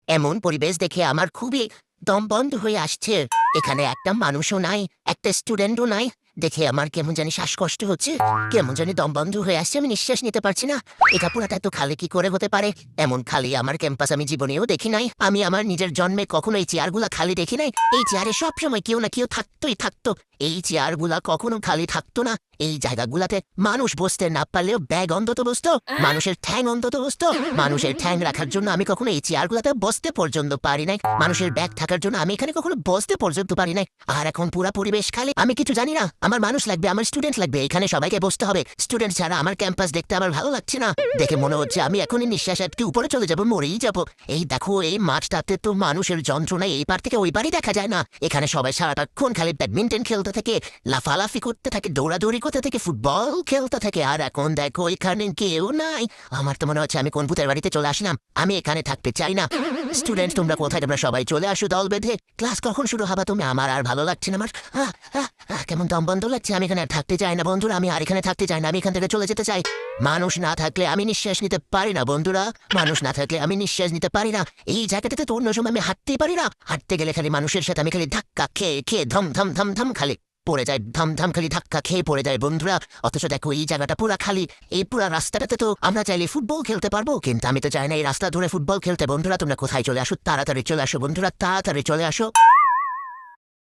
এমন পরিবেশ দেখে আমার খুবই দম বন্ধ হয়ে আসছে। এখানে একটা মানুষও নাই, একটা স্টুডেন্টও নাই। দেখে আমার কেমন জানি শ্বাসকষ্ট হচ্ছে, কেমন জানি দম বন্ধ হয়ে আসছে, আমি নিঃশ্বাস নিতে পারছি না। এটা পুরাটা এত খালি কি করে হতে পারে? এমন খালি আমার ক্যাম্পাস আমি জীবনেও দেখি নাই। আমি আমার নিজের জন্মে কখনো এই চেয়ারগুলা খালি দেখি নাই। এই চেয়ারে সবসময় কেউ না কেউ থাকতোই থাকতো। এই চেয়ারগুলা কখনো খালি থাকতো না। এই জায়গাগুলাতে মানুষ বসতে না পারলেও ব্যাগ অন্তত বসতো, মানুষের ঠ্যাং অন্তত বসতো। মানুষের ঠ্যাং রাখার জন্য আমি কখনো এই চেয়ারগুলাতে বসতে পর্যন্ত পারি নাই। মানুষের ব্যাগ থাকার জন্য আমি এখানে কখনো বসতে পর্যন্ত পারি নাই। আর এখন পুরা পরিবেশ খালি। আমি কিছু জানি না, আমার মানুষ লাগবে, আমার স্টুডেন্ট লাগবে, এখানে সবাইকে বসতে হবে। স্টুডেন্ট ছাড়া আমার ক্যাম্পাস দেখতে আমার ভালো লাগছে না। দেখে মনে হচ্ছে আমি এখনই নিঃশ্বাস আটকে উপরে চলে যাবো, মরেই যাবো। এই দেখো, এই মাঠটাতে তো মানুষের যন্ত্রণা এই পার থেকে ওই পারই দেখা যায় না। এখানে সবাই সারাটাক্ষণ খালি ব্যাডমিন্টন খেলতে থাকে, লাফালাফি করতে থাকে, দৌড়াদৌড়ি করতে থাকে, ফুটবল খেলতে থাকে। আর এখন দেখো এখানে কেউ নাই। আমার তো মনে হচ্ছে আমি কোন ভূতের বাড়িতে চলে আসলাম। আমি এখানে থাকতে চাই না। স্টুডেন্ট তোমরা কোথায়? তোমরা সবাই চলে আসো দল বেঁধে। ক্লাস কখন শুরু হবে? তুমি আমার আর ভালো লাগছে না। আমার কেমন দম বন্ধ লাগছে। আমি এখানে আর থাকতে চাই না বন্ধুরা, আমি আর এখানে থাকতে চাই না। আমি এখান থেকে চলে যেতে চাই। মানুষ না থাকলে আমি নিঃশ্বাস নিতে পারি না বন্ধুরা। মানুষ না থাকলে আমি নিঃশ্বাস নিতে পারি না। এই জায়গাটাতে তো অন্য সময় আমি হাঁটতেই পারি না। হাঁটতে গেলে খালি মানুষের সাথে আমি খালি ধাক্কা খেয়ে খেয়ে ধম ধম ধম ধম খালি পড়ে যায়, ধম ধম খালি ধাক্কা খেয়ে পড়ে যায় বন্ধুরা। অথচ দেখো এই জায়গাটা পুরা খালি। এই পুরা রাস্তাটাতে তো আমরা চাইলে ফুটবল খেলতে পারবো, কিন্তু আমি তো চাই না এই রাস্তা ধরে ফুটবল খেলতে। বন্ধুরা তোমরা কোথায় চলে আসো? তাড়াতাড়ি চলে আসো বন্ধুরা, তাড়াতাড়ি চলে আসো।